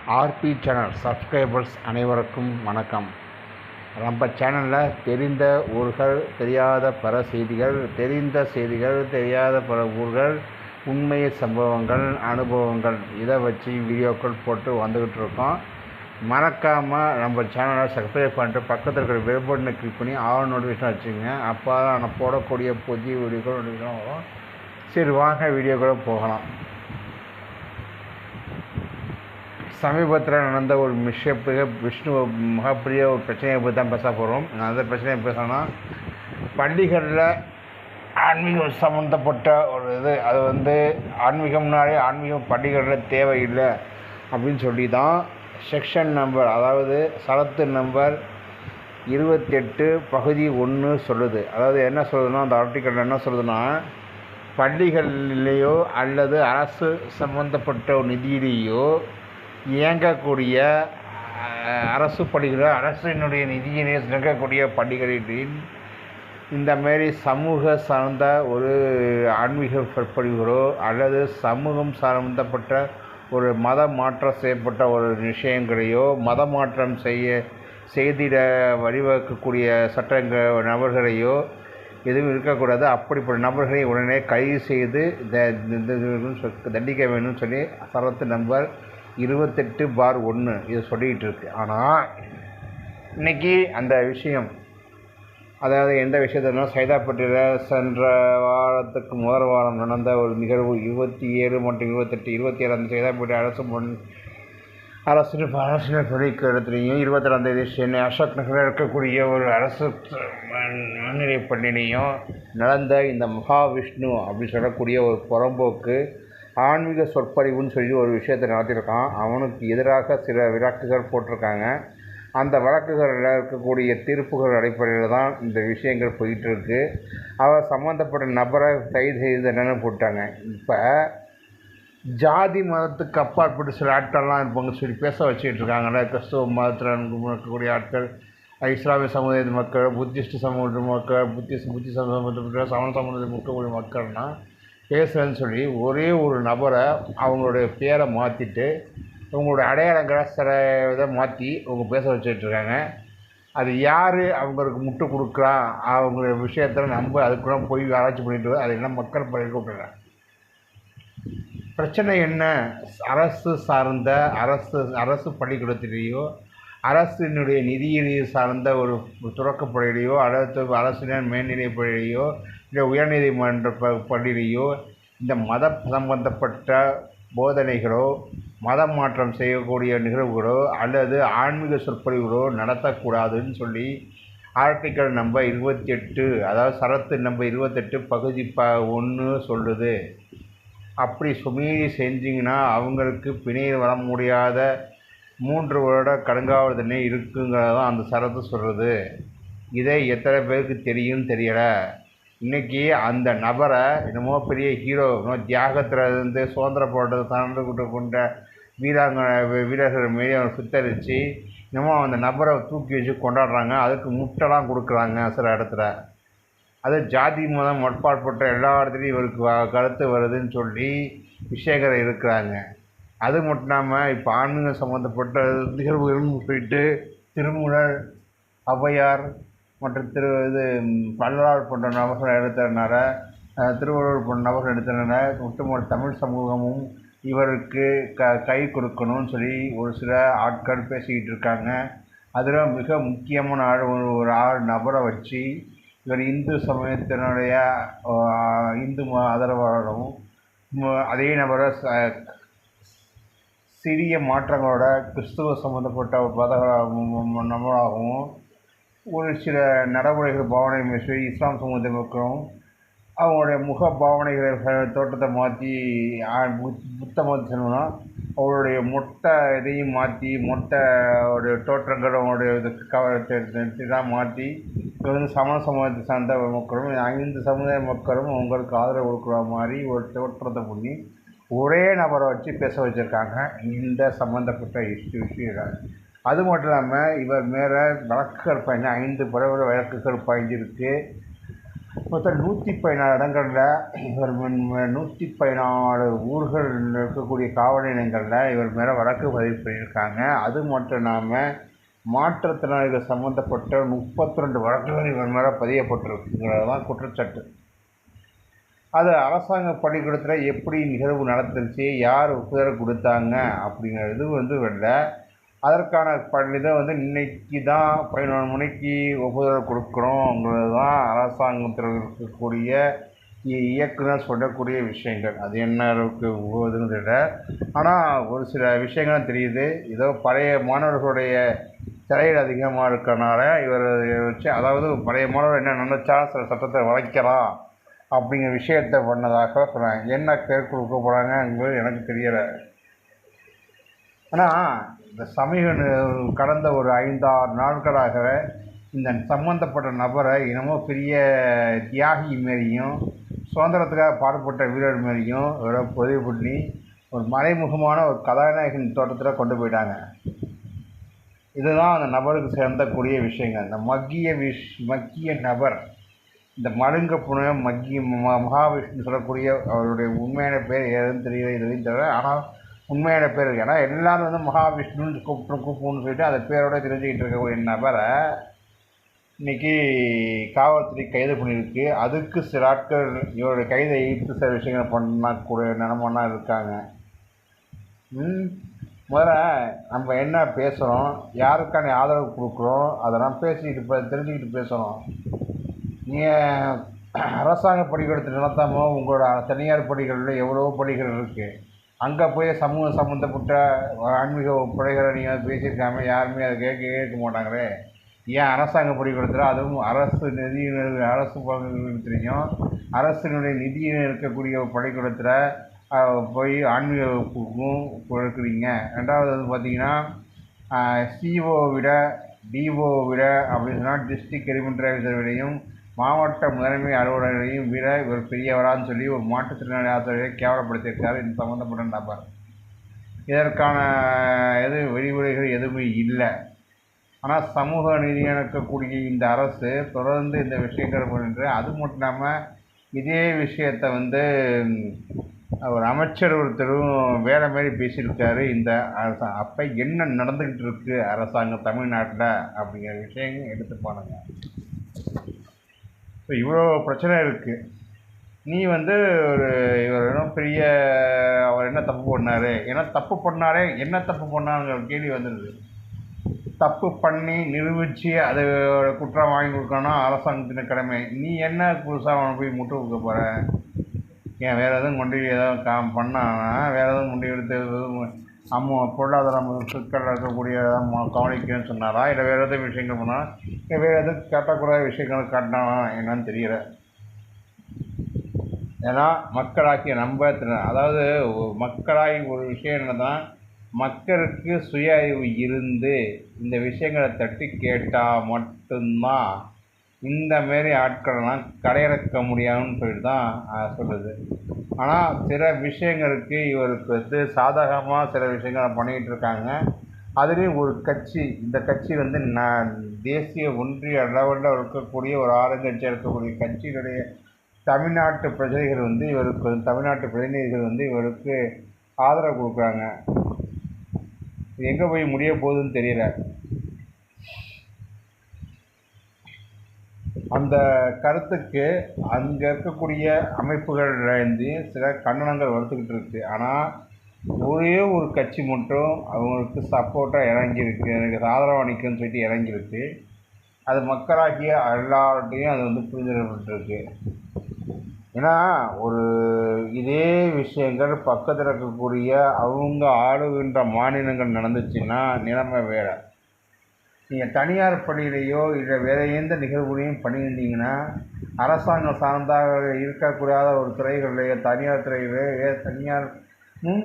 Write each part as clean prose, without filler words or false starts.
RB channel subscribers அனைவருக்கும் வணக்கம். நம்ம சேனலில் தெரிந்த ஊர்கள், தெரியாத பல செய்திகள், தெரிந்த செய்திகள், தெரியாத பல ஊர்கள், உண்மை சம்பவங்கள், அனுபவங்கள், இதை வச்சு வீடியோக்கள் போட்டு வந்துக்கிட்டு இருக்கோம். மறக்காமல் நம்ம சேனலை சப்ஸ்கிரைப் பண்ணிட்டு பக்கத்தில் இருக்கிற பெல் பட்டனை கிளிக் பண்ணி ஆல் நோட்டிஃபிகேஷன் வச்சுக்கோங்க. அப்போ தான் நான் போடக்கூடிய புதிய வீடியோக்கள் நோட்டிஃபிகேஷன் வரும். சரி, வாங்க வீடியோக்களை போகலாம். சமீபத்தில் நடந்த ஒரு மிகப்பெரிய ஒரு பிரச்சனையை பற்றி தான் பேச போகிறோம். அந்த பிரச்சனையை பேசணும்னா, பள்ளிகளில் ஆன்மீகம் சம்மந்தப்பட்ட ஒரு அது ஆன்மீகம்னாலே ஆன்மீகம் பள்ளிகளில் தேவையில்லை அப்படின்னு சொல்லி தான் செக்ஷன் நம்பர், அதாவது சரத்து நம்பர் 28 பகுதி 1 சொல்லுது. அதாவது என்ன சொல்லுதுன்னா, அந்த ஆர்டிக்கல் என்ன சொல்லுதுன்னா, பள்ளிகளிலேயோ அல்லது அரசு சம்மந்தப்பட்ட நிதியிலேயோ இயங்கக்கூடிய அரசு பள்ளிகள், அரசினுடைய நிதியினை இயங்கக்கூடிய பள்ளிகளில் இந்த மாரி சமூக சார்ந்த ஒரு ஆன்மீக சொற்பொழிவுகளோ அல்லது சமூகம் சம்பந்தப்பட்ட ஒரு மத மாற்றம் செய்யப்பட்ட ஒரு விஷயங்களையோ, மத மாற்றம் செய்திட வழிவகுக்கக்கூடிய சட்டங்கள் நபர்களையோ எதுவும் இருக்கக்கூடாது. அப்படிப்பட்ட நபர்களை உடனே கைது செய்து தண்டிக்க வேணும்னு சொல்லி சரத்து நம்பர் 28/1 இது சொல்லிகிட்டு இருக்கு. ஆனால் இன்றைக்கி அந்த விஷயம், அதாவது எந்த விஷயத்துனா, சைதாப்பேட்டையில் சென்ற வாரத்துக்கு முதல் வாரம் நடந்த ஒரு நிகழ்வு 27 மற்றும் 28, 27 அந்த சைதாப்பேட்டை அரசு பள்ளிக்கு இடத்துலையும், 27ஆம் சென்னை அசோக் நகரில் இருக்கக்கூடிய ஒரு அரசு மேல்நிலைப் பள்ளியிலையும் நடந்த இந்த மகாவிஷ்ணு அப்படின்னு சொல்லக்கூடிய ஒரு புறம்போக்கு ஆன்மீக சொற்பொழிவுன்னு சொல்லி ஒரு விஷயத்தை நடத்தியிருக்கான். அவனுக்கு எதிராக சில வழக்குகள் போட்டிருக்காங்க. அந்த வழக்குகளில் இருக்கக்கூடிய தீர்ப்புகள் அடிப்படையில் தான் இந்த விஷயங்கள் போயிட்டுருக்கு. அவர் சம்மந்தப்பட்ட நபரை கைது செய்து என்னென்னு போட்டாங்க. இப்போ ஜாதி மதத்துக்கு அப்பாற்பட்டு சில ஆட்கள்லாம் இருப்பாங்க சொல்லி பேச வச்சுக்கிட்டு இருக்காங்கல்ல. கிறிஸ்துவ மதத்தில் இருக்கக்கூடிய ஆட்கள், இஸ்லாமிய சமுதாய மக்கள், புத்திஸ்ட் சமூக மக்கள், புத்தி சமூகப்பட்ட சமண சமூகத்தில் இருக்கக்கூடிய மக்கள்னால் பேசுகிறேன்னு சொல்லி ஒரே ஒரு நபரை அவங்களுடைய பேரை மாற்றிட்டு அவங்களோட அடையாளங்களை சில இதை மாற்றி அவங்க பேச வச்சுட்ருக்காங்க. அது யார் அவங்களுக்கு முட்டு கொடுக்குறா, அவங்க விஷயத்தில் நம்ம அதுக்குள்ள போய் ஆராய்ச்சி பண்ணிட்டு அது என்ன மக்கள் பழக விட்டுறாங்க. பிரச்சனை என்ன? அரசு சார்ந்த அரசு பள்ளிக்கூடத்திலேயோ அரசினுடைய நிதியிலேயோ சார்ந்த ஒரு துறக்கப்பள்ளியிலையோ அல்லது அரசினர் மேல்நிலைப் பள்ளியிலையோ இல்லை உயர்நீதிமன்ற பள்ளியிலேயோ இந்த மத சம்பந்தப்பட்ட போதனைகளோ, மதம் மாற்றம் செய்யக்கூடிய நிகழ்வுகளோ அல்லது ஆன்மீக சொற்பொழிவுகளோ நடத்தக்கூடாதுன்னு சொல்லி ஆர்டிக்கல் நம்பர் 28, அதாவது சரத்து நம்பர் 28 பகுதி 1 சொல்லுது. அப்படி மீறி செஞ்சிங்கன்னா அவங்களுக்கு பிணையில் வர முடியாத 3 வருட கடுங்காவல் தண்டனை இருக்குங்கிறதான் அந்த சரத்து சொல்கிறது. இதை எத்தனை பேருக்கு தெரியும் தெரியலை. இன்றைக்கி அந்த நபரை என்னமோ பெரிய ஹீரோ, தியாகத்தில் சுதந்திர போராட்டத்தை சார்ந்து கொண்ட வீரர்கள் மாரி அவனை சித்தரித்து என்னமோ அந்த நபரை தூக்கி வச்சு கொண்டாடுறாங்க. அதுக்கு முட்டைலாம் கொடுக்குறாங்க சில இடத்துல. அது ஜாதி மதம் மட்பாட்பட்ட எல்லா இடத்துலையும் இவருக்கு கருத்து வருதுன்னு சொல்லி விஷயங்கள் இருக்கிறாங்க. அது மட்டும் இல்லாமல் இப்போ ஆன்மீகம் சம்மந்தப்பட்ட நிகழ்வுகள்னு போயிட்டு திருமூலர், ஔவையார் மற்றும் வள்ளலார் போன்ற நபர்கள் எடுத்ததுனால, திருவள்ளுவர் போன்ற நபர்கள் எடுத்ததுனால ஒட்டுமொத்த தமிழ் சமூகமும் இவருக்கு கை கொடுக்கணும்னு சொல்லி ஒரு சில ஆட்கள் பேசிக்கிட்டு இருக்காங்க. அதில் மிக முக்கியமான ஒரு நபரை வச்சு இவர் இந்து சமயத்தினுடைய இந்து ஆதரவாளரும், அதே நபரை சிறிய மாற்றங்களோட கிறிஸ்துவ சம்மந்தப்பட்ட நபராகவும் ஒரு சில நடைமுறைகள் பாவனை சொல்லி இஸ்லாம் சமூகத்தை மக்களும் அவங்களுடைய முக பாவனைகளை தோட்டத்தை மாற்றி புத்த மதம் சொன்னோம்னா அவருடைய மொட்டை இதையும் மாற்றி மொட்டையோடைய தோற்றங்கள் அவங்களுடைய தான் மாற்றி சமண சமூகத்தை சார்ந்த மக்களும் 5 சமுதாய மக்களும் அவங்களுக்கு ஆதரவு கொடுக்குற மாதிரி ஒரு தோற்றத்தை பண்ணி ஒரே நபரை வச்சு பேச வச்சுருக்காங்க இந்த சம்மந்தப்பட்ட விஷயம். அது மட்டும் இல்லாமல் இவர் மேலே வழக்குகள் 5 பரவல் வழக்குகள் பாய்ஞ்சிருக்கு. மொத்தம் 114 இடங்களில் இவர் 114 ஊர்கள் இருக்கக்கூடிய காவல் நிலையங்களில் இவர் மேலே வழக்கு பதிவு பண்ணியிருக்காங்க. அது மட்டும் இல்லாமல் மாற்றுத்திறனாளிகள் சம்மந்தப்பட்ட 32 வழக்குகள் இவர் மேலே பதியப்பட்டிருக்குங்கிறது தான் குற்றச்சாட்டு. அது அரசாங்க பள்ளிக்கூடத்தில் எப்படி நிகழ்வு நடந்துருச்சு, யார் ஒப்புதல் கொடுத்தாங்க அப்படிங்கிறது இல்லை. அதற்கான இதை இன்றைக்கி தான் 11 மணிக்கு ஒப்புதல் கொடுக்குறோங்கிறது தான் அரசாங்கத்தில் இருக்கக்கூடிய இயக்குனர் சொல்லக்கூடிய விஷயங்கள். அது என்ன அளவுக்கு உதவுதுன்னு தெரியல. ஆனால் ஒரு சில விஷயங்களும் தெரியுது. ஏதோ பழைய மாணவர்களுடைய தலையீடு அதிகமாக இருக்கிறனால இவர் வச்சு, அதாவது பழைய மாணவர் என்ன நினச்சாலும் சில சட்டத்தை வளைக்கலாம் அப்படிங்கிற விஷயத்தை பண்ணதாக சொன்னாங்க. என்ன பேர் கொடுக்க போகிறாங்கங்கிறது எனக்கு தெரியலை. ஆனால் இந்த கடந்த ஒரு 5-6 நாட்களாகவே இந்த சம்பந்தப்பட்ட நபரை என்னமோ பெரிய தியாகி மாரியும் சுதந்திரத்துக்காக பாடுபட்ட வீரர் மாரியும் இவரை பதிவு பண்ணி ஒரு மறைமுகமான ஒரு கதாநாயகன் தோட்டத்தில் கொண்டு போயிட்டாங்க. இதுதான் அந்த நபருக்கு சேர்ந்தக்கூடிய விஷயங்கள். இந்த மக்கிய நபர், இந்த மருங்க புன மகாவிஷ்ணு சொல்லக்கூடிய அவருடைய உண்மையான பேர் ஏதுன்னு தெரியல, இதுலையும் தெரியல. ஆனால் உண்மையான பேர் இருக்குது. ஏன்னா எல்லோரும் மகாவிஷ்ணுன்னு கூப்பிடுன்னு சொல்லிட்டு அந்த பேரோட தெரிஞ்சுக்கிட்டு இருக்கக்கூடிய நபரை இன்றைக்கி காவல்துறை கைது பண்ணியிருக்கு. அதுக்கு சில ஆட்கள் இவருடைய கைதை ஈர்த்து சில விஷயங்கள் பண்ணக்கூடிய நிலமெல்லாம் இருக்காங்க. முதல்ல நம்ம என்ன பேசுகிறோம், யாருக்கான ஆதரவு கொடுக்குறோம், அதெல்லாம் தெரிஞ்சுக்கிட்டு பேசணும். நீங்கள் அரசாங்க பள்ளிக்கூடத்தில் நடத்தாமோ உங்களோட தனியார் பள்ளிகளில் எவ்வளவோ பள்ளிகள் இருக்குது. அங்கே போய் சமூக சம்மந்தப்பட்ட ஆன்மீக படைகளை நீங்கள் பேசியிருக்காம யாருமே அதை கேட்க மாட்டாங்களே. ஏன் அரசாங்க பள்ளிக்கூடத்தில், அதுவும் அரசு பள்ளிக்கூடத்துலையும் அரசினுடைய நிதியில் இருக்கக்கூடிய பள்ளிக்கூடத்தில் போய் ஆன்மீக வகுப்புக்கும் கொடுக்குறீங்க. ரெண்டாவது பார்த்திங்கன்னா சிஓ விட டிஓ விட அப்படின்னு சொன்னால் டிஸ்ட்ரிக்ட் எலிமெண்ட்ரி ஆஃபீஸர் விடையும் மாவட்ட முதன்மை அலுவலரையும் விட இவர் பெரியவரான்னு சொல்லி ஒரு மாற்றுத்திறனாளி ஆசிரியரை கேவலப்படுத்தியிருக்காரு இந்த சம்மந்தப்பட்ட நபர். இதற்கான விதிமுறைகள் எதுவுமே இல்லை. ஆனால் சமூக நீதி இருக்கக்கூடிய இந்த அரசு தொடர்ந்து இந்த விஷயங்கள் பண்ணுற, அது மட்டும் இல்லாமல் இதே விஷயத்தை ஒரு அமைச்சர் ஒருத்தரும் வேறு மாதிரி பேசியிருக்காரு இந்த அரசாங்கம். அப்போ என்ன நடந்துக்கிட்டு இருக்குது அரசாங்கம் தமிழ்நாட்டில் அப்படிங்கிற விஷயங்கள் எடுத்து பாருங்க. ஸோ இவ்வளோ பிரச்சனை இருக்குது. நீ இவர் பெரிய அவர் என்ன தப்பு பண்ணார், என்ன தப்பு பண்ணாருங்கிற கேள்வி வந்துடுது. தப்பு பண்ணி நிரூபித்து அது குற்றம் வாங்கி கொடுக்கணும் அரசாங்கத்தின் கடமை. நீ என்ன புதுசாக அவனை போய் முட்டு கொடுக்க போகிற? ஏன் வேறு எதுவும் கொண்டு எதாவது பண்ணானா, வேறு எதுவும் கொண்டு எடுத்து பொருளாதார சிக்கல் இருக்கக்கூடிய கவனிக்கணும்னு சொன்னாரா, இல்லை வேறு எதுவும் விஷயங்கள் பண்ணால், இல்லை வேறு எதுவும் காட்டக்கூடாத விஷயங்கள் காட்டினானா என்னன்னு தெரியல. ஏன்னா மக்களாகிய அதாவது மக்களாகி ஒரு விஷயம் என்னதான், மக்களுக்கு சுய அறிவு இருந்து இந்த விஷயங்களை தட்டி கேட்டால் மட்டும்தான் இந்த மாரி ஆட்களெல்லாம் கடையிறக்க முடியாதுன்னு சொல்லிட்டு தான் சொல்லுது. ஆனால் சில விஷயங்களுக்கு இவருக்கு சாதகமாக சில விஷயங்களை பண்ணிக்கிட்டு இருக்காங்க. அதுலேயும் ஒரு கட்சி, இந்த கட்சி தேசிய ஒன்றிய லெவலில் இருக்கக்கூடிய ஒரு ஆளுங்கட்சியாக இருக்கக்கூடிய கட்சியினுடைய தமிழ்நாட்டு பிரஜைகள் இவருக்கு தமிழ்நாட்டு பிரதிநிதிகள் இவருக்கு ஆதரவு கொடுக்குறாங்க. இது எங்கே போய் முடிய போகுதுன்னு தெரியல. அந்த கருத்துக்கு அங்கே இருக்கக்கூடிய அமைப்புகள்லேருந்து சில கண்டனங்கள் வளர்த்துக்கிட்டு இருக்குது. ஆனால் ஒரே ஒரு கட்சி மட்டும் அவங்களுக்கு சப்போர்ட்டாக இறங்கியிருக்கு, எனக்கு ஆதரவாக நிற்குன்னு சொல்லிட்டு இறங்கியிருக்கு. அது மக்களாகிய எல்லார்ட்டையும் அது புரிஞ்சிடப்பட்டிருக்கு. ஏன்னா இதே விஷயங்கள் பக்கத்தில் இருக்கக்கூடிய அவங்க ஆளுகின்ற மாநிலங்கள் நடந்துச்சுன்னா நிலைமை வேறு. நீங்கள் தனியார் பள்ளியிலையோ இல்லை வேறு எந்த நிகழ்வுலையும் பண்ணியிருந்தீங்கன்னா அரசாங்கம் சார்ந்தாக இருக்கக்கூடாத ஒரு துறைகளிலேயோ தனியார் துறையிலேயோ தனியாரும்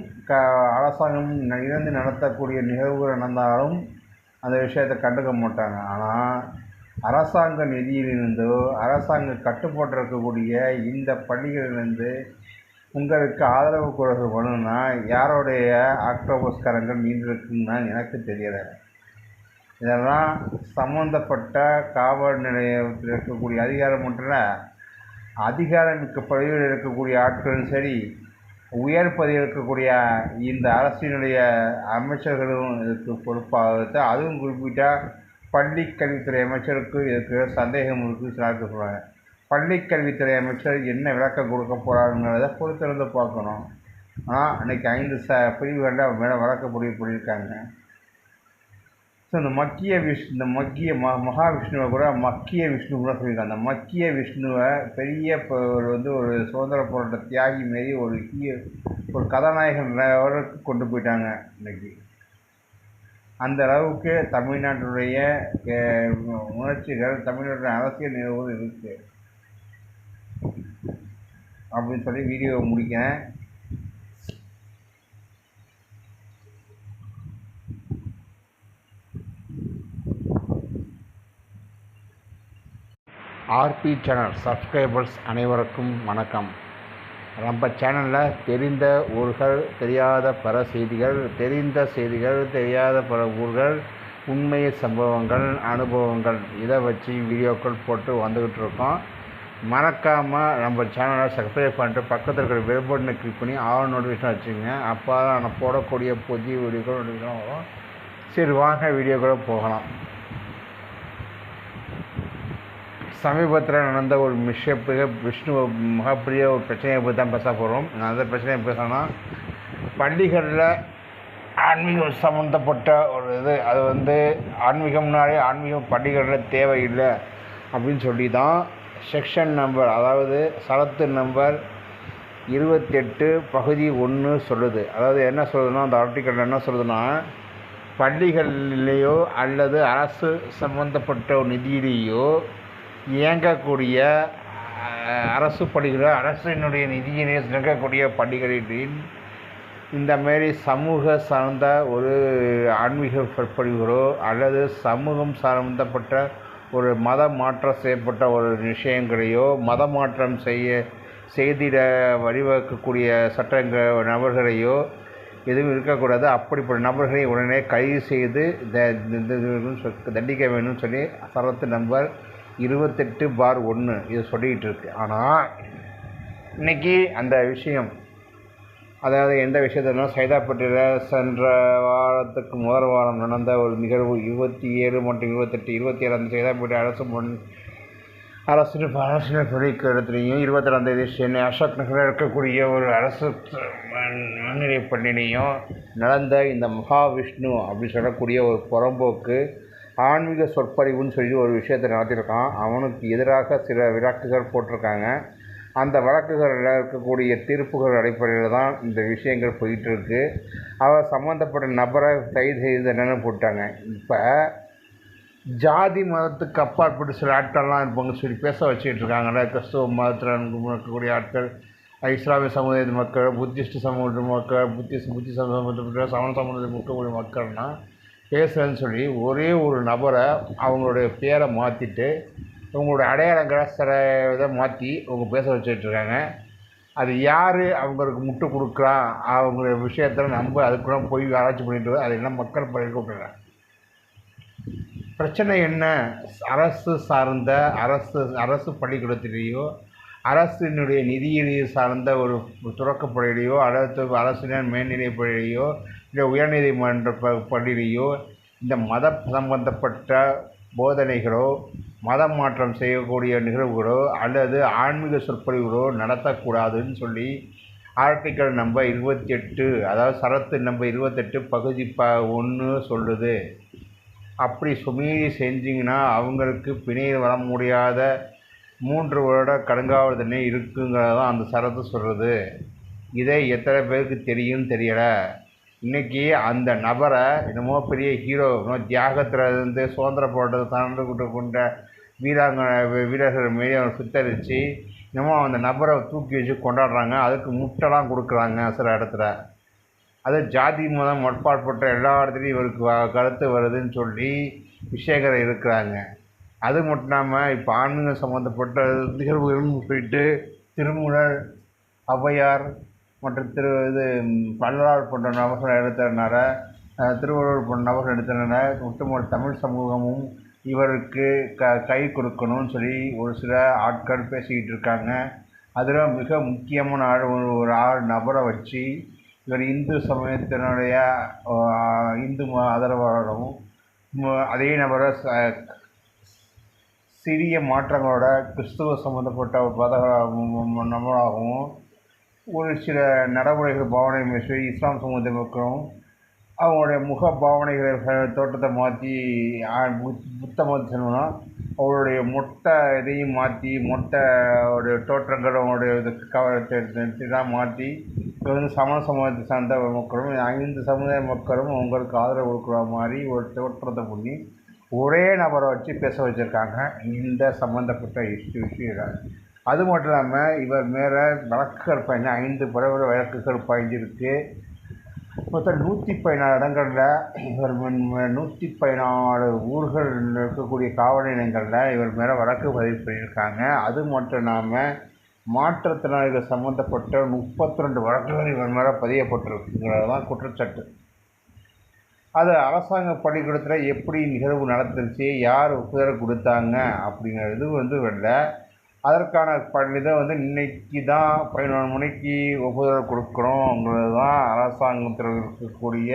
அரசாங்கம் இணைந்து நடத்தக்கூடிய நிகழ்வுகள் நடந்தாலும் அந்த விஷயத்தை கண்டுக்க மாட்டாங்க. ஆனால் அரசாங்க நிதியிலிருந்தோ அரசாங்க கட்டுப்பாட்டில் இருக்கக்கூடிய இந்த பள்ளிகளிலிருந்து உங்களுக்கு ஆதரவு குரல்கள் பண்ணணும்னா யாரோடைய ஆக்டோபஸ் கரங்கள் நீண்டிருக்குன்னு எனக்கு தெரியலை. இதெல்லாம் சம்மந்தப்பட்ட காவல் நிலையத்தில் இருக்கக்கூடிய அதிகாரம் மட்டும் இல்லை, அதிகாரமிக்க பதவியில் இருக்கக்கூடிய ஆட்களும் சரி, உயர் பதவியில் இருக்கக்கூடிய இந்த அரசினுடைய அமைச்சர்களும் இதுக்கு பொறுப்பாக, அதுவும் குறிப்பிட்டால் பள்ளிக்கல்வித்துறை அமைச்சருக்கு இதுக்கு சந்தேகம் இருக்குது. சிலருக்கு சொல்கிறாங்க, பள்ளிக்கல்வித்துறை அமைச்சர் என்ன விளக்கம் கொடுக்க போகிறாருங்கிறத பொறுத்திருந்து பார்க்கணும். ஆனால் அன்றைக்கி 5 பிரிவுகளில் அவர் மேலே வழக்கு பண்ணியிருக்காங்க. ஸோ இந்த மக்கிய மகாவிஷ்ணுவை கூட மக்கிய விஷ்ணு கூட சொல்லியிருக்காங்க. அந்த மக்கிய விஷ்ணுவை பெரிய ஒரு சுதந்திர போராட்ட தியாகி மாரி ஒரு கதாநாயகன் லெவலுக்கு கொண்டு போயிட்டாங்க இன்றைக்கி. அந்த அளவுக்கு தமிழ்நாட்டுடைய உணர்ச்சிகள், தமிழ்நாட்டுடைய அரசியல் நிலவுகள் இருக்குது அப்படின்னு சொல்லி வீடியோவை முடிக்கிறேன். ஆர்பி சேனல் சப்ஸ்கிரைபர்ஸ் அனைவருக்கும் வணக்கம். நம்ம சேனலில் தெரிந்த ஊர்கள், தெரியாத பல செய்திகள், தெரிந்த செய்திகள், தெரியாத பல ஊர்கள், உண்மை சம்பவங்கள், அனுபவங்கள், இதை வச்சு வீடியோக்கள் போட்டு வந்துக்கிட்டு இருக்கோம். மறக்காமல் நம்ம சேனலை சப்ஸ்கிரைப் பண்ணிட்டு பக்கத்தில் இருக்கிற பெல் பட்டனை கிளிக் பண்ணி ஆல் நோட்டிஃபிகேஷன் வச்சுங்க. அப்போ தான் நான் போடக்கூடிய புதிய வீடியோக்கள் நோட்டிஃபிகேஷன் வரும். சரி, வாங்க வீடியோக்களை போகலாம். சமீபத்தில் நடந்த ஒரு மிகப்பெரிய ஒரு பிரச்சனையை பற்றி தான் பேச போகிறோம். நான் அந்த பிரச்சனையை பேசணும்னா, பள்ளிகளில் ஆன்மீகம் சம்மந்தப்பட்ட ஒரு அது ஆன்மீகம்னாலே ஆன்மீகம் பள்ளிகளில் தேவையில்லை அப்படின்னு சொல்லி தான் செக்ஷன் நம்பர், அதாவது சரத்து நம்பர் 28 பகுதி 1 சொல்லுது. அதாவது என்ன சொல்லுதுன்னா, அந்த ஆர்டிக்கல் என்ன சொல்லுதுன்னா, பள்ளிகளிலேயோ அல்லது அரசு சம்பந்தப்பட்ட நிதியிலேயோ இயங்கக்கூடிய அரசு பள்ளிகளோ, அரசினுடைய நிதியினை இயங்கக்கூடிய பள்ளிகளில் இந்தமாரி சமூக சார்ந்த ஒரு ஆன்மீக சொற்பொழிவுகளோ அல்லது சமூகம் சம்பந்தப்பட்ட ஒரு மத மாற்றம் செய்யப்பட்ட ஒரு விஷயங்களையோ, மத மாற்றம் செய்திட வழிவகுக்கக்கூடிய சட்டங்கள் நபர்களையோ எதுவும் இருக்கக்கூடாது. அப்படிப்பட்ட நபர்களை உடனே கைது செய்து தண்டிக்க வேணும்னு சொல்லி சரத்து நம்பர் 28/1 இது சொல்லிக்கிட்டு இருக்கு. ஆனால் இன்றைக்கி அந்த விஷயம், அதாவது எந்த விஷயத்தினா, சைதாப்பேட்டையில் சென்ற வாரத்துக்கு முதல் வாரம் நடந்த ஒரு நிகழ்வு 27 மற்றும் 28, 27 அந்த சைதாப்பேட்டை அரசு பள்ளிக்கு இடத்துலையும், 22 சென்னை அசோக் நகரில் இருக்கக்கூடிய ஒரு அரசு மேல்நிலைப் பள்ளியிலையும் நடந்த இந்த மகாவிஷ்ணு அப்படி சொல்லக்கூடிய ஒரு புறம்போக்கு ஆன்மீக சொற்பொழிவுன்னு சொல்லி ஒரு விஷயத்தை நடத்தியிருக்கான். அவனுக்கு எதிராக சில வழக்குகள் போட்டிருக்காங்க. அந்த வழக்குகளில் இருக்கக்கூடிய தீர்ப்புகள் அடிப்படையில் தான் இந்த விஷயங்கள் போயிட்டுருக்கு. அவர் சம்மந்தப்பட்ட நபரை கைது செய்து என்னென்னு போட்டாங்க. இப்போ ஜாதி மதத்துக்கு அப்பாற்பட்டு சில ஆட்கள்லாம் இருப்பாங்க சொல்லி பேச வச்சுக்கிட்டு இருக்காங்களே, கிறிஸ்துவ மதத்தில் இருக்கக்கூடிய ஆட்கள், இஸ்லாமிய சமுதாய மக்கள், புத்திஸ்ட் சமூக மக்கள், புத்தி சமூகப்பட்ட சமண சமூகத்தில் இருக்கக்கூடிய மக்கள்னால் பேசுகிறேன்னு சொல்லி ஒரே ஒரு நபரை அவங்களுடைய பேரை மாற்றிட்டு அவங்களுடைய அடையாளங்களை சில இதை மாற்றி அவங்க பேச வச்சுட்ருக்காங்க. அது யார் அவங்களுக்கு முட்டு கொடுக்குறா, அவங்க விஷயத்தில் நம்ம அதுக்குள்ள போய் ஆராய்ச்சி பண்ணிட்டு அது என்ன மக்கள் பழக்க விட்டுறாங்க. பிரச்சனை என்ன? அரசு சார்ந்த அரசு பள்ளிக்கூடத்திலேயோ, அரசினுடைய நிதியினை சார்ந்த ஒரு துறக்கப்பள்ளியிலையோ, அல்லது அரசினர் மேல்நிலைப் பள்ளியிலையோ, இல்லை உயர்நீதிமன்ற பள்ளியிலையோ இந்த மத சம்பந்தப்பட்ட போதனைகளோ, மதம் மாற்றம் செய்யக்கூடிய நிகழ்வுகளோ அல்லது ஆன்மீக சொற்பொழிவுகளோ நடத்தக்கூடாதுன்னு சொல்லி ஆர்டிக்கல் நம்பர் 28, அதாவது சரத்து நம்பர் 28 பகுதி 1 சொல்லுது. அப்படி மீறி செஞ்சிங்கன்னா அவங்களுக்கு பிணையில் வர முடியாத 3 வருட கடுங்காவல் தண்டனை இருக்குங்கிறதான் அந்த சரத்து சொல்கிறது. இதை எத்தனை பேருக்கு தெரியும்னு தெரியலை. இன்றைக்கி அந்த நபரை என்னமோ பெரிய ஹீரோ, தியாகத்திலிருந்து சுதந்திர போராட்டத்தை சார்ந்து கொண்ட வீரர்கள் மாரி அவனை சித்தரித்து என்னமோ அந்த நபரை தூக்கி வச்சு கொண்டாடுறாங்க. அதுக்கு முட்டைலாம் கொடுக்குறாங்க சில இடத்துல. அது ஜாதி மதம் முற்பாற்பட்ட எல்லா இடத்துலையும் இவருக்கு கருத்து வருதுன்னு சொல்லி விஷயங்கள் இருக்கிறாங்க. அது மட்டும் இல்லாமல் இப்போ ஆன்மீகம் சம்மந்தப்பட்ட நிகழ்வுகள்னு போயிட்டு திருமூலர், ஔவையார் மற்றும் வள்ளலார் போன்ற நபர்கள் எடுத்ததுனால, திருவள்ளுவர் போன்ற நபர்கள் எடுத்ததுனால ஒட்டுமொத்த தமிழ் சமூகமும் இவருக்கு கை கொடுக்கணும்னு சொல்லி ஒரு சில ஆட்கள் பேசிக்கிட்டு இருக்காங்க. அதில் மிக முக்கியமான ஒரு நபரை வச்சு இவர் இந்து சமயத்தினுடைய இந்து ஆதரவாளரும் அதே நபரை சிறிய மாற்றங்களோட கிறிஸ்துவ சம்மந்தப்பட்ட நபராகவும் ஒரு சில நடைமுறைகள் பாவனை பேசி இஸ்லாம் சமூகத்தை மக்களும் அவங்களுடைய முக பாவனைகளை தோட்டத்தை மாற்றி புத்த மதம் சொன்னோம்னா அவருடைய மொட்டை இதையும் மாற்றி மொட்டையோடைய தோற்றங்கள் அவங்களுடைய இதெல்லாம் மாற்றி இவர் வந்து சமூகத்தை சார்ந்த மக்களும் 5 சமுதாய மக்களும் அவங்களுக்கு ஆதரவு கொடுக்குற மாதிரி ஒரு தோற்றத்தை பண்ணி ஒரே நபரை வச்சு பேச வச்சுருக்காங்க இந்த சம்மந்தப்பட்ட விஷயம். அது மட்டும் இல்லாமல் இவர் மேலே வழக்குகள் 5 பரவல் வழக்குகள் பாய்ஞ்சிருக்கு. மொத்தம் 114 இடங்களில் இவர் 114 ஊர்கள் இருக்கக்கூடிய காவல் நிலையங்களில் இவர் மேலே வழக்கு பதிவு பண்ணியிருக்காங்க. அது மட்டும் இல்லாமல் மாற்றுத்திறனாளிகள் சம்மந்தப்பட்ட 32 வழக்குகள் இவர் மேலே பதியப்பட்டிருக்குங்கிறது தான் குற்றச்சாட்டு. அது அரசாங்க பள்ளிக்கூடத்தில் எப்படி நிகழ்வு நடந்துருச்சு, யார் ஒப்புதல் கொடுத்தாங்க அப்படிங்கிறது வரல. அதற்கான இதை இன்றைக்கி தான் 11 மணிக்கு ஒப்புதல் கொடுக்குறோங்கிறது தான் அரசாங்கத்தில் இருக்கக்கூடிய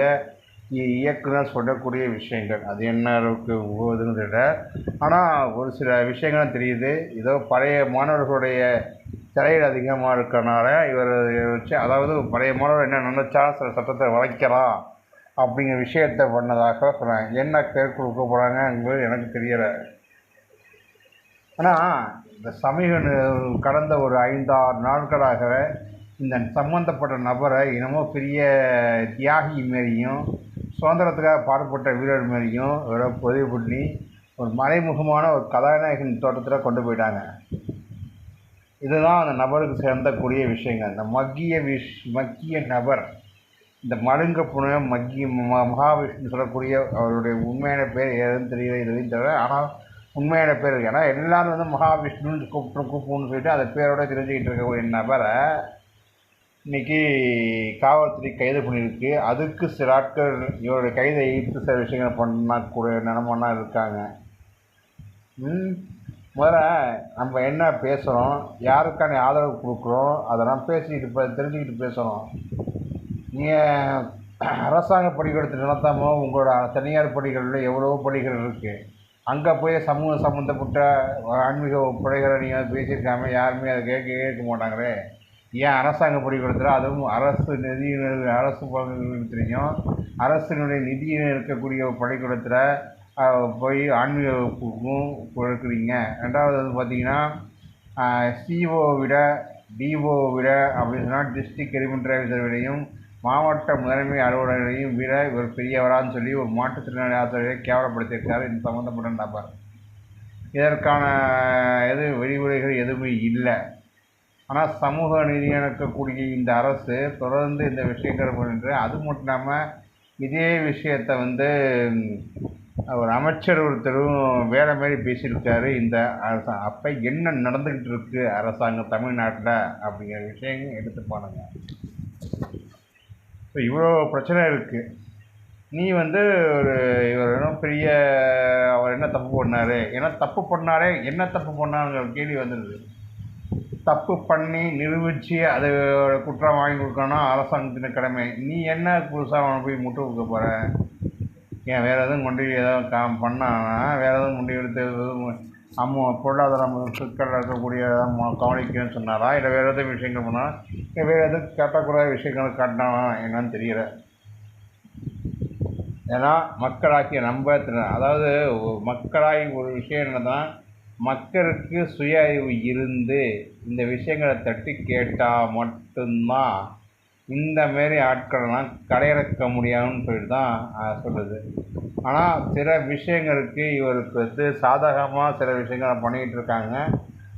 இயக்குனர் சொல்லக்கூடிய விஷயங்கள். அது என்ன அளவுக்கு போகுதுன்னு தெரியல. ஆனால் ஒரு சில விஷயங்கள் தெரியுது. ஏதோ பழைய மாணவர்களுடைய திரையில் அதிகமாக இருக்கனால இவர் வச்சு, அதாவது பழைய மாணவர் என்ன நினச்சாலும் சில சட்டத்தை வளைக்கலாம் அப்படிங்கிற விஷயத்தை பண்ணதாக சொன்னாங்க. என்ன பேர் கொடுக்க போகிறாங்கங்கிறது எனக்கு தெரியலை. ஆனால் இந்த கடந்த ஒரு 5-6 நாட்களாக இந்த சம்மந்தப்பட்ட நபரை என்னமோ பெரிய தியாகி மாரியும் சுதந்திரத்துக்காக பாடுபட்ட வீரர் மாரியும் இவரை பதிவு பண்ணி ஒரு மறைமுகமான ஒரு கதாநாயகன் தோட்டத்தில் கொண்டு போயிட்டாங்க. இதுதான் அந்த நபருக்கு சேர்ந்தக்கூடிய விஷயங்கள். இந்த மக்கிய நபர், இந்த மழுங்க புன மகாவிஷ்ணு சொல்லக்கூடிய அவருடைய உண்மையான பேர் எதுன்னு தெரியல, எதுவும் தெரியல. ஆனால் உண்மையான பேர் இருக்குது. ஏன்னா எல்லோரும் மகாவிஷ்ணுன்னு கூப்பிடுன்னு சொல்லிட்டு அந்த பேரோட தெரிஞ்சுக்கிட்டு இருக்கக்கூடிய நபரை இன்றைக்கி காவல்துறை கைது பண்ணியிருக்கு. அதுக்கு சில ஆட்கள் இவருடைய கைதை ஈர்த்து சில விஷயங்கள் பண்ணக்கூடிய நிலமெல்லாம் இருக்காங்க. முதல்ல நம்ம என்ன பேசுகிறோம், யாருக்கான ஆதரவு கொடுக்குறோம், அதெல்லாம் பேசிக்கிட்டு தெரிஞ்சுக்கிட்டு பேசணும். நீங்கள் அரசாங்க பள்ளிக்கூடத்தில் நடத்தாமோ உங்களோட தனியார் பள்ளிகளில் எவ்வளவோ பள்ளிகள் இருக்குது. அங்கே போய் சமூக சம்மந்தப்பட்ட ஆன்மீக படைகளை நீங்கள் பேசியிருக்காம யாருமே அதை கேட்க மாட்டாங்களே. ஏன் அரசாங்க பள்ளிக்கூடத்தில், அதுவும் அரசு பள்ளிக்கூடத்துலையும் அரசினுடைய நிதியில் இருக்கக்கூடிய பள்ளிக்கூடத்தில் போய் ஆன்மீக வகுப்புக்கும் கொடுக்குறீங்க? ரெண்டாவது பார்த்திங்கன்னா சிஓ விட டிஓ விட அப்படின்னு சொன்னால் டிஸ்ட்ரிக்ட் எலிமெண்ட்ரி ஆஃபீஸர் விடையும் மாவட்ட முதன்மை அலுவலர்களையும் விட இவர் பெரியவரான்னு சொல்லி ஒரு மாற்றுத்திறனாளி ஆசிரியரை கேவலப்படுத்தியிருக்காரு இந்த சம்மந்தப்பட்ட நபர். இதற்கான விதிமுறைகள் எதுவுமே இல்லை. ஆனால் சமூக நீதி இருக்கக்கூடிய இந்த அரசு தொடர்ந்து இந்த விஷயங்கள் பண்ணுற. அது மட்டும் இல்லாமல் இதே விஷயத்தை ஒரு அமைச்சர் ஒருத்தரும் வேறு மாரி பேசியிருக்காரு இந்த அரசாங்கம். அப்போ என்ன நடந்துக்கிட்டு இருக்குது அரசாங்கம் தமிழ்நாட்டில் அப்படிங்கிற விஷயங்கள் எடுத்து பாருங்க. ஸோ இவ்வளோ பிரச்சனை இருக்குது. நீ இவர் பெரிய அவர் என்ன தப்பு பண்ணார், என்ன தப்பு பண்ணாருங்கிற கேள்வி வந்துடுது. தப்பு பண்ணி நிரூபித்து அது குற்றம் வாங்கி கொடுக்கணும் அரசாங்கத்தின் கடமை. நீ என்ன புதுசாக அவனை போய் முட்டு கொடுக்க போகிற? ஏன் வேறு எதுவும் கொண்டு ஏதாவது பண்ணானா, வேறு எதுவும் கொண்டு எடுத்து பொருளாதார சிக்கல் இருக்கக்கூடிய கவனிக்கணும்னு சொன்னாரா, இல்லை வேறு எதுவும் விஷயங்கள் பண்ணால், இல்லை வேறு எதுவும் காட்டக்கூடாத விஷயங்கள் காட்டினானா என்னன்னு தெரியல. ஏன்னா மக்களாகிய அதாவது மக்களாகி ஒரு விஷயம் என்னதான், மக்களுக்கு சுய அறிவு இருந்து இந்த விஷயங்களை தட்டி கேட்டால் மட்டும்தான் இந்த மாரி ஆட்களெல்லாம் கடையிறக்க முடியாதுன்னு சொல்லிட்டு தான் சொல்லுது. ஆனால் சில விஷயங்களுக்கு இவருக்கு சாதகமாக சில விஷயங்கள் பண்ணிக்கிட்டு இருக்காங்க.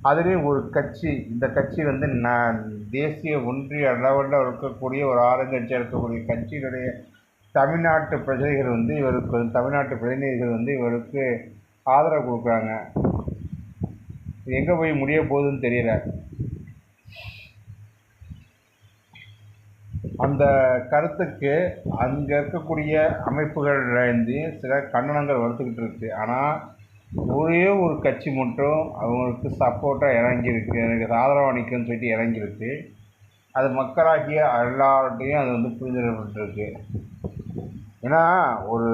அதுலேயும் ஒரு கட்சி, இந்த கட்சி தேசிய ஒன்றிய லெவலில் இருக்கக்கூடிய ஒரு ஆளுங்கட்சியாக இருக்கக்கூடிய கட்சியினுடைய தமிழ்நாட்டு பிரஜைகள் இவருக்கு தமிழ்நாட்டு பிரதிநிதிகள் இவருக்கு ஆதரவு கொடுக்குறாங்க. இது எங்கே போய் முடிய போகுதுன்னு தெரியல. அந்த கருத்துக்கு அங்கே இருக்கக்கூடிய அமைப்புகள்லேருந்து சில கண்டனங்கள் வளர்த்துக்கிட்டு இருக்குது. ஆனால் ஒரே ஒரு கட்சி மட்டும் அவங்களுக்கு சப்போர்ட்டாக இறங்கியிருக்கு, எனக்கு ஆதரவாக நிற்குன்னு சொல்லிட்டு இறங்கியிருக்கு. அது மக்களாகிய எல்லார்ட்டையும் அது வந்து புரிந்துடப்பட்டிருக்கு. ஏன்னா ஒரு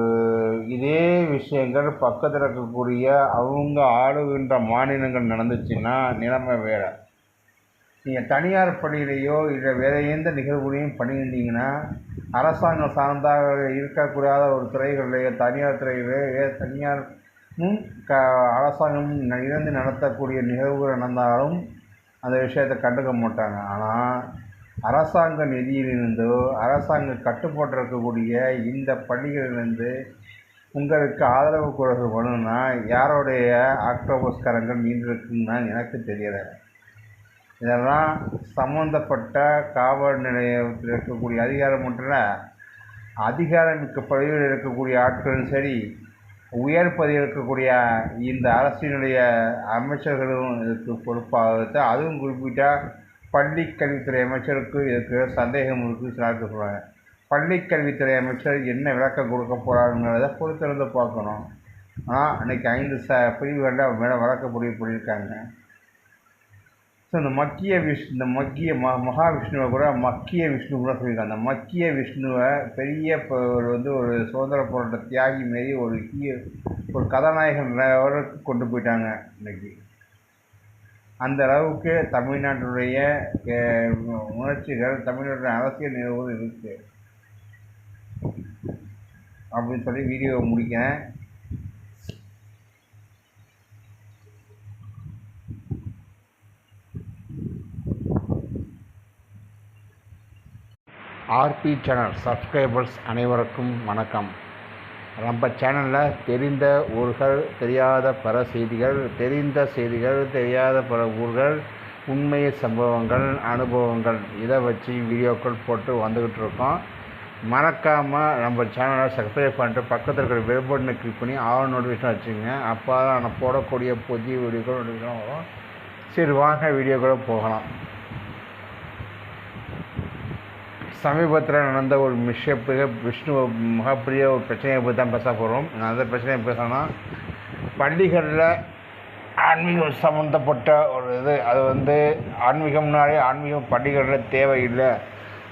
இதே விஷயங்கள் பக்கத்தில் இருக்கக்கூடிய அவங்க ஆளுகின்ற மாநிலங்கள் நடந்துச்சுன்னா நிலைமை வேறு. நீங்கள் தனியார் பள்ளியிலையோ இல்லை வேறு எந்த நிகழ்வுகளையும் பண்ணியிருந்தீங்கன்னா அரசாங்கம் சார்ந்தாக இருக்கக்கூடாத ஒரு துறைகளிலேயோ தனியார் துறைகளிலேயோ தனியார் அரசாங்கம் இருந்து நடத்தக்கூடிய நிகழ்வுகள் நடந்தாலும் அந்த விஷயத்தை கண்டுக்க மாட்டாங்க. ஆனால் அரசாங்க நிதியிலிருந்தோ அரசாங்க கட்டுப்பாட்டில் இருக்கக்கூடிய இந்த பள்ளிகளிலிருந்து உங்களுக்கு ஆதரவு குரல்கள் வேணும்னா யாருடைய ஆக்டோபஸ் கரங்கள் நீண்டிருக்குன்னு எனக்கு தெரியலை. இதெல்லாம் சம்மந்தப்பட்ட காவல் நிலையத்தில் இருக்கக்கூடிய அதிகாரம் மட்டும் இல்லை, அதிகாரமிக்க பதவியில் இருக்கக்கூடிய ஆட்களும் சரி, உயர் பதவியில் இருக்கக்கூடிய இந்த அரசினுடைய அமைச்சர்களும் இதுக்கு பொறுப்பாக. அதுவும் குறிப்பிட்டால் பள்ளிக்கல்வித்துறை அமைச்சருக்கு இதுக்கு சந்தேகம் இருக்குது. சிலருக்கு சொல்கிறாங்க பள்ளிக்கல்வித்துறை அமைச்சர் என்ன விளக்கம் கொடுக்க போகிறாருங்கிறத பொறுத்திருந்து பார்க்கணும். ஆனால் அன்றைக்கி 5 பிரிவுகளில் மேலே வழக்கப்படிவு பண்ணியிருக்காங்க. ஸோ இந்த மக்கிய மகாவிஷ்ணுவை கூட மக்கிய விஷ்ணு கூட சொல்லியிருக்காங்க. அந்த மக்கிய விஷ்ணுவை பெரிய ஒரு சுதந்திர போராட்ட தியாகி மாரி ஒரு கதாநாயகன் லெவலுக்கு கொண்டு போயிட்டாங்க இன்றைக்கி. அந்த அளவுக்கு தமிழ்நாட்டுடைய உணர்ச்சிகள், தமிழ்நாட்டுடைய அரசியல் நிகழ்வுகள் இருக்குது அப்படின்னு சொல்லி வீடியோவை முடிக்கிறேன். ஆர்பி சேனல் சப்ஸ்கிரைபர்ஸ் அனைவருக்கும் வணக்கம். நம்ம சேனலில் தெரிந்த ஊர்கள், தெரியாத பல செய்திகள், தெரிந்த செய்திகள், தெரியாத பல ஊர்கள், உண்மை சம்பவங்கள், அனுபவங்கள், இதை வச்சு வீடியோக்கள் போட்டு வந்துக்கிட்டு இருக்கோம். மறக்காமல் நம்ம சேனலை சப்ஸ்கிரைப் பண்ணிட்டு பக்கத்தில் இருக்கிற பெல் பட்டனை கிளிக் பண்ணி ஆல் நோட்டிஃபிகேஷன் வச்சுக்கோங்க. அப்போ தான் நான் போடக்கூடிய புதிய வீடியோக்கள் நோட்டிஃபிகேஷன் வரும். சரி, வாங்க வீடியோக்களை போகலாம். சமீபத்தில் நடந்த ஒரு மிகப்பெரிய ஒரு பிரச்சனையை பற்றி தான் பேச போகிறோம். நான் அந்த பிரச்சனையை பேசணும்னா பள்ளிகளில் ஆன்மீகம் சம்மந்தப்பட்ட ஒரு அது வந்து ஆன்மீகம் பள்ளிகளில் தேவையில்லை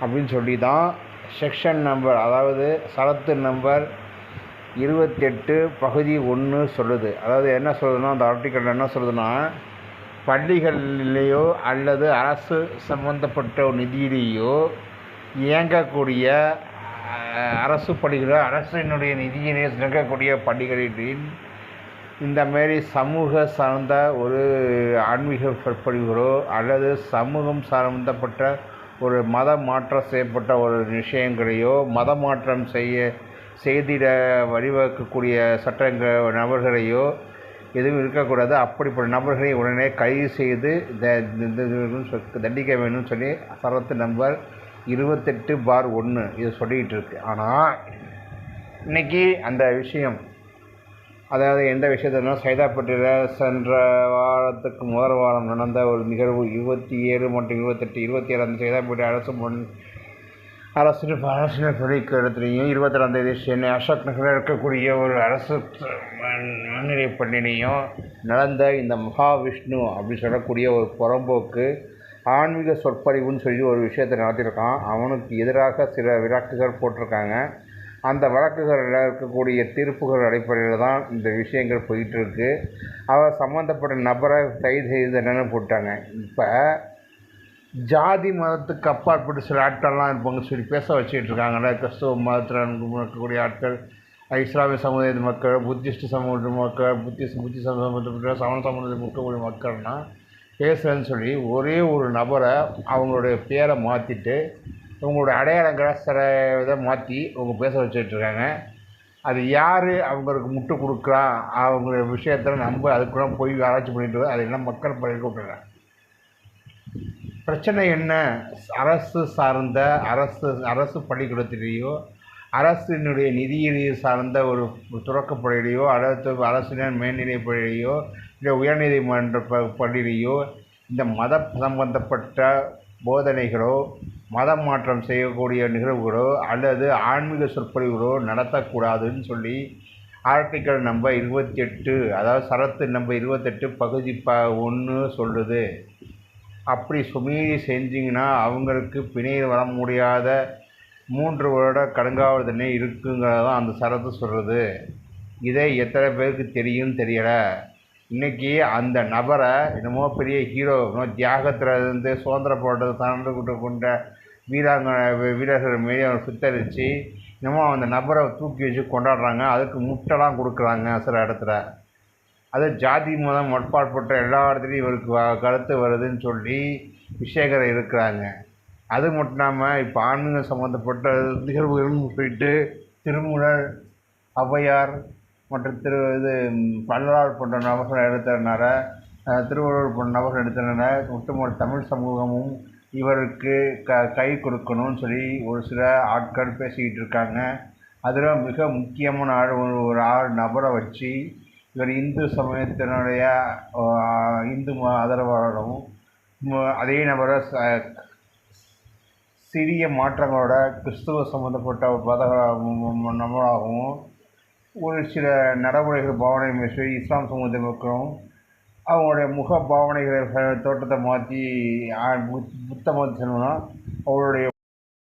அப்படின்னு சொல்லி தான் செக்ஷன் நம்பர், அதாவது சரத்து நம்பர் 28 பகுதி 1 சொல்லுது. அதாவது என்ன சொல்லுதுன்னா, அந்த ஆர்டிக்கல் என்ன சொல்லுதுன்னா, பள்ளிகளிலேயோ அல்லது அரசு சம்மந்தப்பட்ட நிதியிலேயோ இயங்கக்கூடிய அரசு பள்ளிகளில் அரசினுடைய நிதியினை இயங்கக்கூடிய பள்ளிகளில் இந்த மாரி சமூக சார்ந்த ஒரு ஆன்மீக சொற்பொழிவுகளோ அல்லது சமூகம் சார்ந்தப்பட்ட ஒரு மத மாற்றம் செய்யப்பட்ட ஒரு விஷயங்களையோ மத மாற்றம் செய்திட வழிவகுக்கக்கூடிய நபர்களையோ எதுவும் இருக்கக்கூடாது. அப்படிப்பட்ட நபர்களை உடனே கைது செய்து தண்டிக்க வேணும்னு சொல்லி சரத்து நம்பர் 28/1 இது சொல்லிகிட்டு இருக்கு. ஆனால் இன்றைக்கி அந்த விஷயம், அதாவது எந்த விஷயத்துனா, சைதாப்பேட்டையில் சென்ற வாரத்துக்கு முதல் வாரம் நடந்த ஒரு நிகழ்வு 27 மற்றும் 28 27 சைதாப்பேட்டை அரசினர் பள்ளிக்கு இடத்துலையும் 27 சென்னை அசோக் நகரில் இருக்கக்கூடிய ஒரு அரசு மேல்நிலைப் பள்ளியிலையும் நடந்த இந்த மகாவிஷ்ணு அப்படி சொல்லக்கூடிய ஒரு புறம்போக்கு ஆன்மீக சொற்பொழிவுன்னு சொல்லி ஒரு விஷயத்தை நடத்தியிருக்கான். அவனுக்கு எதிராக சில வழக்குகள் போட்டிருக்காங்க. அந்த வழக்குகளில் இருக்கக்கூடிய தீர்ப்புகள் அடிப்படையில் தான் இந்த விஷயங்கள் போயிட்டுருக்கு. அவர் சம்மந்தப்பட்ட நபரை கைது செய்து என்னென்னு போட்டாங்க. இப்போ ஜாதி மதத்துக்கு அப்பாற்பட்டு சில ஆட்கள்லாம் இருப்பாங்க சொல்லி பேச வச்சுக்கிட்டு இருக்காங்கல்ல. கிறிஸ்துவ மதத்தில் இருக்கக்கூடிய ஆட்கள், இஸ்லாமிய சமுதாய மக்கள், புத்திஸ்ட் சமூக மக்கள், புத்தி சமூகப்பட்ட சமண சமூகத்தில் இருக்கக்கூடிய மக்கள்னால் பேசுகிறேன்னு சொல்லி ஒரே ஒரு நபரை அவங்களுடைய பேரை மாற்றிட்டு உங்களுடைய அடையாளங்களை சில இதை மாற்றி அவங்க பேச வச்சுட்ருக்காங்க. அது யார் அவங்களுக்கு முட்டு கொடுக்குறா, அவங்களுடைய விஷயத்தில் நம்ம அதுக்குள்ள போய் ஆராய்ச்சி பண்ணிட்டு அது என்ன மக்கள் பழக்க விட்டுறாங்க. பிரச்சனை என்ன? அரசு சார்ந்த அரசு பள்ளிக்கூடத்திலேயோ அரசினுடைய நிதியிலேயோ சார்ந்த ஒரு துறக்கப்பள்ளியிலையோ அல்லது அரசினர் மேல்நிலைப் பள்ளியிலையோ இல்லை உயர்நீதிமன்ற பள்ளியிலையோ இந்த மத சம்பந்தப்பட்ட போதனைகளோ மதம் மாற்றம் செய்யக்கூடிய நிகழ்வுகளோ அல்லது ஆன்மீக சொற்பொழிவுகளோ நடத்தக்கூடாதுன்னு சொல்லி ஆர்டிக்கல் நம்பர் 28, அதாவது சரத்து நம்பர் 28 பகுதி 1 சொல்லுது. அப்படி மீறி செஞ்சிங்கன்னா அவங்களுக்கு பிணையில் வர முடியாத 3 வருட கடுங்காவல் தண்டனை இருக்குங்கிறது தான் அந்த சரத்து சொல்கிறது. இதை எத்தனை பேருக்கு தெரியும்னு தெரியலை. இன்றைக்கி அந்த நபரை என்னமோ பெரிய ஹீரோ, தியாகத்தில் இருந்து சுதந்திர போராட்டத்தை சார்ந்து கொண்ட வீரர்கள் மாரி அவனை சித்தரித்து என்னமோ அந்த நபரை தூக்கி வச்சு கொண்டாடுறாங்க. அதுக்கு முட்டைலாம் கொடுக்குறாங்க சில இடத்துல. அது ஜாதி மதம் மட்பாட்பட்ட எல்லா இடத்துலையும் இவருக்கு கருத்து வருதுன்னு சொல்லி விஷயங்கள் இருக்கிறாங்க. அது மட்டும் இல்லாமல் இப்போ ஆன்மீக சம்மந்தப்பட்ட நிகழ்வுகள்னு சொல்லிட்டு திருமூலர், ஔவையார் மற்றும் வள்ளலார் போன்ற நபர்கள் எடுத்ததுனால, திருவள்ளுவர் போன்ற நபர்கள் எடுத்ததுனால ஒட்டுமொத்த தமிழ் சமூகமும் இவருக்கு கை கொடுக்கணும்னு சொல்லி ஒரு சில ஆட்கள் பேசிக்கிட்டு இருக்காங்க. அதில் மிக முக்கியமான ஒரு நபரை வச்சு இவர் இந்து சமயத்தினுடைய இந்து ஆதரவாளரும், அதே நபரை சிறிய மாற்றங்களோட கிறிஸ்துவ சம்மந்தப்பட்ட நபராகவும் ஒரு சில நடைமுறைகள் பாவனை பேசி இஸ்லாம் சமூகத்தை மக்களும் அவங்களுடைய முக பாவனைகளை தோட்டத்தை மாற்றி புத்த மதத்தை சொன்னோன்னா அவருடைய